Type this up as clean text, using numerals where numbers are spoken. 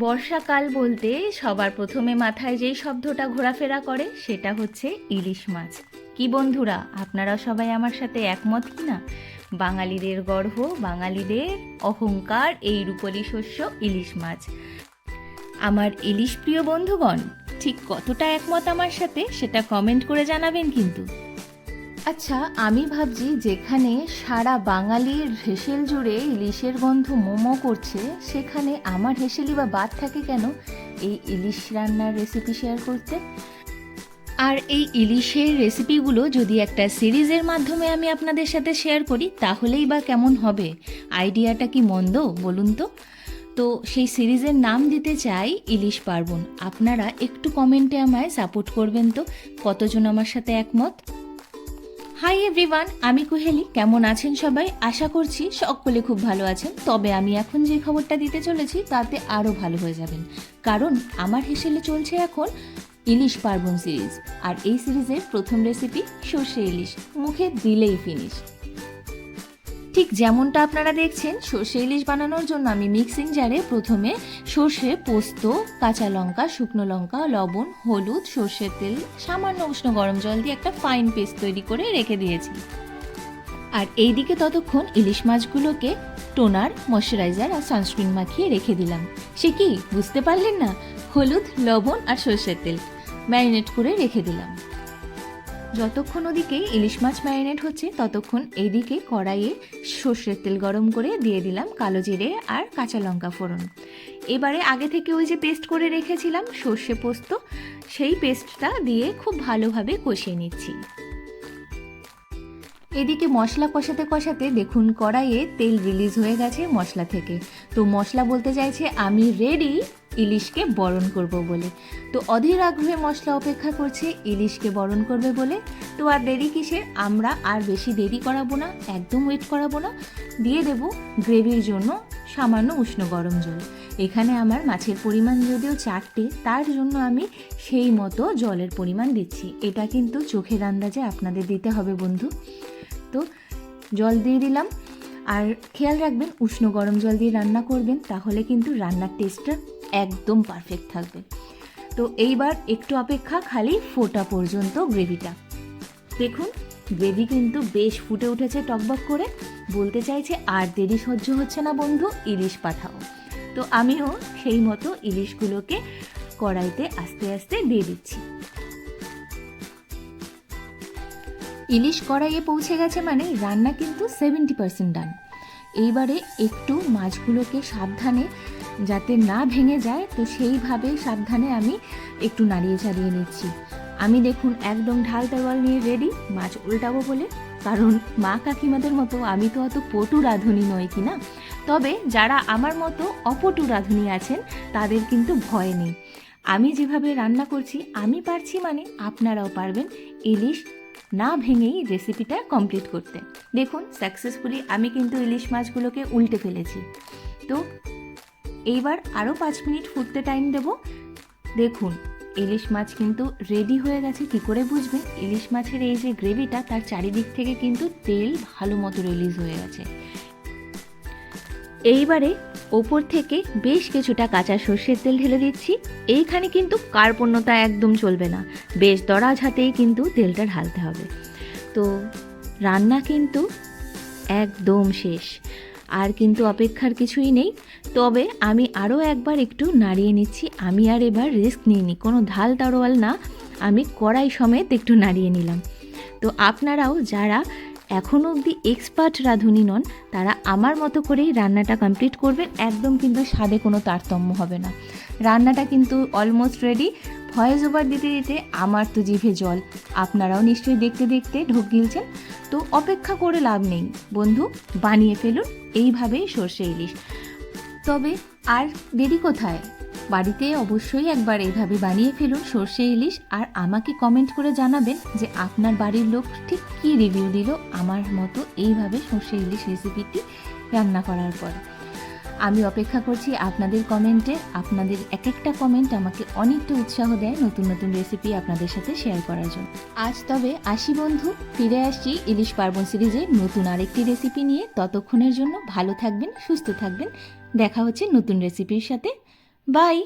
বর্ষাকাল বলতে সবার প্রথমে মাথায় যেই শব্দটা ঘোরাফেরা করে সেটা হচ্ছে ইলিশ মাছ। কি বন্ধুরা, আপনারা সবাই আমার সাথে একমত কি না? বাঙালিদের গর্ব, বাঙালিদের অহংকার এই রূপলি শস্য ইলিশ মাছ। আমার ইলিশ প্রিয় বন্ধুগণ ঠিক কতটা একমত আমার সাথে সেটা কমেন্ট করে জানাবেন কিন্তু। আচ্ছা, আমি ভাবছি যেখানে সারা বাঙালির হেসেল জুড়ে ইলিশের গন্ধ মোমো করছে, সেখানে আমার হেসেলই বা বাদ থাকে কেন এই ইলিশ রান্নার রেসিপি শেয়ার করতে? আর এই ইলিশের রেসিপিগুলো যদি একটা সিরিজের মাধ্যমে আমি আপনাদের সাথে শেয়ার করি তাহলেই বা কেমন হবে? আইডিয়াটা কি মন্দ বলুন তো? তো সেই সিরিজের নাম দিতে চাই ইলিশ পার্বণ। আপনারা একটু কমেন্টে আমায় সাপোর্ট করবেন তো, কতজন আমার সাথে একমত। হাই এভরিওয়ান, আমি কুহেলি। কেমন আছেন সবাই? আশা করছি সকলে খুব ভালো আছেন। তবে আমি এখন যে খবরটা দিতে চলেছি তাতে আরও ভালো হয়ে যাবেন, কারণ আমার হেসেলে চলছে এখন ইলিশ পার্বণ সিরিজ। আর এই সিরিজের প্রথম রেসিপি সর্ষে ইলিশ, মুখে দিলেই ফিনিশ। ঠিক যেমনটা আপনারা দেখছেন, সর্ষে ইলিশ বানানোর জন্য আমি মিক্সিং জারে প্রথমে সর্ষে, পোস্ত, কাঁচা লঙ্কা, শুকনো লঙ্কা, লবণ, হলুদ, সর্ষের তেল, সামান্য উষ্ণ গরম জল দিয়ে একটা ফাইন পেস্ট তৈরি করে রেখে দিয়েছি। আর এইদিকে ততক্ষণ ইলিশ মাছগুলোকে টোনার, ময়শ্চারাইজার আর সানস্ক্রিন মাখিয়ে রেখে দিলাম। সে কি বুঝতে পারলেন না? হলুদ, লবণ আর সর্ষের তেল ম্যারিনেট করে রেখে দিলাম। যতক্ষণ ওদিকে ইলিশ মাছ ম্যারিনেট হচ্ছে ততক্ষণ এইদিকে কড়াইয়ে সর্ষের তেল গরম করে দিয়ে দিলাম কালো জিরে আর কাঁচা লঙ্কা ফোড়ন। এবারে আগে থেকে ওই যে পেস্ট করে রেখেছিলাম সর্ষে পোস্ত, সেই পেস্টটা দিয়ে খুব ভালোভাবে কষিয়ে নিচ্ছি। এদিকে মশলা কষাতে কষাতে দেখুন কড়াইয়ে তেল রিলিজ হয়ে গেছে মশলা থেকে। তো মশলা বলতে চাইছে আমি রেডি ইলিশকে বরণ করব বলে। তো অধীর আগ্রহে মশলা অপেক্ষা করছে ইলিশকে বরণ করবে বলে। তো আর দেরি কিসের, আমরা আর বেশি দেরি করাবো না, একদম ওয়েট করাবো না। দিয়ে দেব গ্রেভির জন্য সামান্য উষ্ণ গরম জল। এখানে আমার মাছের পরিমাণ যদিও 4টে, তার জন্য আমি সেই মতো জলের পরিমাণ দিচ্ছি। এটা কিন্তু চোখের আন্দাজে আপনাদের দিতে হবে বন্ধু। তো জল দিয়ে দিলাম, আর খেয়াল রাখবেন উষ্ণ গরম জল দিয়ে রান্না করবেন, তাহলে কিন্তু রান্নার টেস্টটা একদম পারফেক্ট থাকবে। তো এইবার একটু অপেক্ষা, খালি ফোটা পর্যন্ত গ্রেভিটা। দেখুন গ্রেভি কিন্তু বেশ ফুটে উঠেছে টকবক করে। বলতে চাইছে আর দেরি সহ্য হচ্ছে না বন্ধু, ইলিশ পাঠাও। তো আমিও সেই মতো ইলিশগুলোকে কড়াইতে আস্তে আস্তে দিয়ে দিচ্ছি। ইলিশ কড়াইয়ে পৌঁছে গেছে মানে রান্না কিন্তু 70% ডান। এইবারে একটু মাছগুলোকে সাবধানে, যাতে না ভেঙে যায়, তো সেইভাবে সাবধানে আমি একটু নাড়িয়ে চাড়িয়ে নিচ্ছি। আমি দেখুন একদম ঢাল তরোয়াল নিয়ে রেডি মাছ উল্টাবো বলে, কারণ মা কাকিমাদের মতো আমি তো অত পটু রাঁধুনি নই কি না। তবে যারা আমার মতো অপটু রাঁধুনি আছেন তাদের কিন্তু ভয় নেই। আমি যেভাবে রান্না করছি আমি পারছি মানে আপনারাও পারবেন ইলিশ না ভেঙেই রেসিপিটা কমপ্লিট করতে। দেখুন সাকসেসফুলি আমি কিন্তু ইলিশ মাছগুলোকে উল্টে ফেলেছি। তো এইবার আরও 5 মিনিট ফুটতে টাইম দেব। দেখুন ইলিশ মাছ কিন্তু রেডি হয়ে গেছে। কি করে বুঝবেন? ইলিশ মাছের এই যে গ্রেভিটা, তার চারিদিক থেকে কিন্তু তেল ভালো মতো রিলিজ হয়ে গেছে। এইবারে ওপর থেকে বেশ কিছুটা কাঁচা সর্ষের তেল ঢেলে দিচ্ছি। এইখানে কিন্তু কার্পণ্যতা একদম চলবে না, বেশ দরাজ হাতেই কিন্তু তেলটা ঢালতে হবে। তো রান্না কিন্তু একদম শেষ, আর কিন্তু অপেক্ষার কিছুই নেই। তবে আমি আরও একবার একটু নাড়িয়ে নিচ্ছি। আমি আর এবার রিস্ক নিইনি, কোনো ঢাল তাড়োয়াল না, আমি কড়াই সমেত একটু নাড়িয়ে নিলাম। তো আপনারাও যারা এখনও অবধি এক্সপার্ট রাঁধুনি নন, তারা আমার মতো করেই রান্নাটা কমপ্লিট করবেন। একদম কিন্তু স্বাদে কোনো তারতম্য হবে না। রান্নাটা কিন্তু অলমোস্ট রেডি। ভয়েস ওভার দিতে দিতে আমার তো জিভে জল, আপনারাও নিশ্চয়ই দেখতে দেখতে ঢোক গিলছেন। তো অপেক্ষা করে লাভ নেই বন্ধু, বানিয়ে ফেলুন এইভাবেই সর্ষে ইলিশ। তবে আর দেরি কোথায়? বাড়িতে অবশ্যই একবার এইভাবে বানিয়ে ফেলুন সর্ষে ইলিশ, আর আমাকে কমেন্ট করে জানাবেন যে আপনার বাড়ির লোক ঠিক কী রিভিউ দিল আমার মতো এইভাবে সর্ষে ইলিশ রেসিপিটি রান্না করার পর। আমি অপেক্ষা করছি আপনাদের কমেন্টে। আপনাদের এক একটা কমেন্ট আমাকে অনেকটা উৎসাহ দেয় নতুন নতুন রেসিপি আপনাদের সাথে শেয়ার করার জন্য। আজ তবে আসি বন্ধু, ফিরে আসছি ইলিশ পার্বণ সিরিজের নতুন আরেকটি রেসিপি নিয়ে। ততক্ষণের জন্য ভালো থাকবেন, সুস্থ থাকবেন। দেখা হচ্ছে নতুন রেসিপির সাথে। বাই।